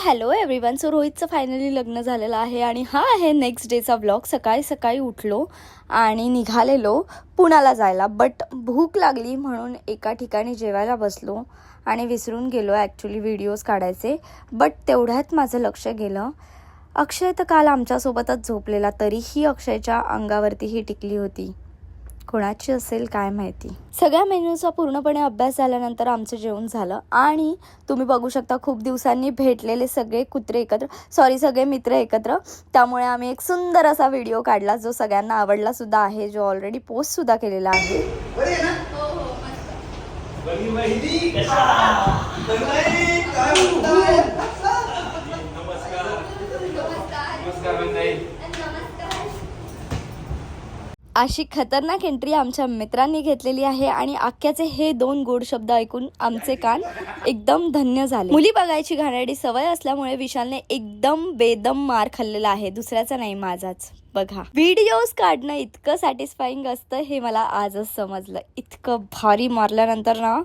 Hello everyone. So रोहितचं finally लग्न झालेलं आहे आणि हा आहे नेक्स्ट डेचा व्लॉग. सकाळी सकाळी उठलो आणि निघालेलो पुण्याला जायला, बट भूक लागली म्हणून एका ठिकाणी जेवायला बसलो आणि विसरून गेलो ॲक्च्युली व्हिडिओज काढायचे. बट तेवढ्यात माझं लक्ष गेलं, अक्षय तर काल आमच्यासोबतच झोपलेला, तरीही अक्षयच्या अंगावरती ही टिकली होती. कोणाची असेल काय माहिती. सगळ्या मेन्यूचा पूर्णपणे अभ्यास झाल्यानंतर आमचं जेवण झालं आणि तुम्ही बघू शकता खूप दिवसांनी भेटलेले सगळे मित्र एकत्र. त्यामुळे आम्ही एक सुंदर असा व्हिडिओ काढला जो सगळ्यांना आवडला सुद्धा आहे, जो ऑलरेडी पोस्ट सुद्धा केलेला आहे. अशी खतरनाक एंट्री आमच्या मित्रांनी घेतलेली आहे आणि आख्याचे हे 2 गोड शब्द ऐकून आमचे कान एकदम धन्य झाले. मुली बघायची घाणेरडी सवय असल्यामुळे विशालने एकदम बेदम मार खाल्लेला आहे, दुसऱ्याचा नाही माझाच. बघा, व्हिडिओज काढणं इतकं सॅटिस्फाईंग असतं हे मला आजच समजलं. इतकं भारी मारल्यानंतर ना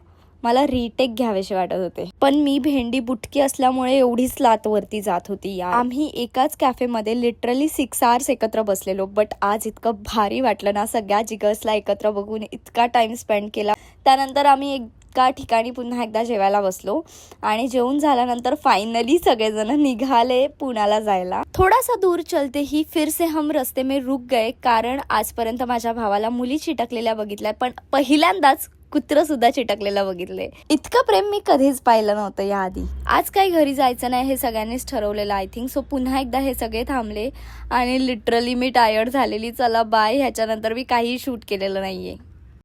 मला रिटेक घ्यावेसे वाटत होते, पण मी भेंडी बुटकी असल्यामुळे एवढीच लात वरती जात होती. आम्ही एकाच कॅफेमध्ये लिटरली 6 आवर्स एकत्र बसलेलो, बट आज इतकं भारी वाटलं ना सगळ्या जिगर्सला एकत्र बघून. इतका टाइम स्पेंड केला. त्यानंतर आम्ही एका ठिकाणी पुन्हा एकदा जेवायला बसलो आणि जेवून झाल्यानंतर फायनली सगळेजण निघाले पुण्याला जायला. थोडासा दूर चलते ही फिर से हम रस्ते में रुक गए, कारण आजपर्यंत माझ्या भावाला मुली चिटकलेल्या बघितल्या, पण पहिल्यांदाच कुत्र सुद्धा चिटकलेलं बघितले. इतकं प्रेम मी कधीच पाहिलं नव्हतं याआधी. आज काही घरी जायचं नाही हे सगळ्यांनीच ठरवलेलं आय थिंक. सो पुन्हा एकदा हे सगळे थांबले आणि लिटरली मी टायर्ड झालेली. चला बाय, ह्याच्यानंतर मी काही शूट केलेलं नाहीये.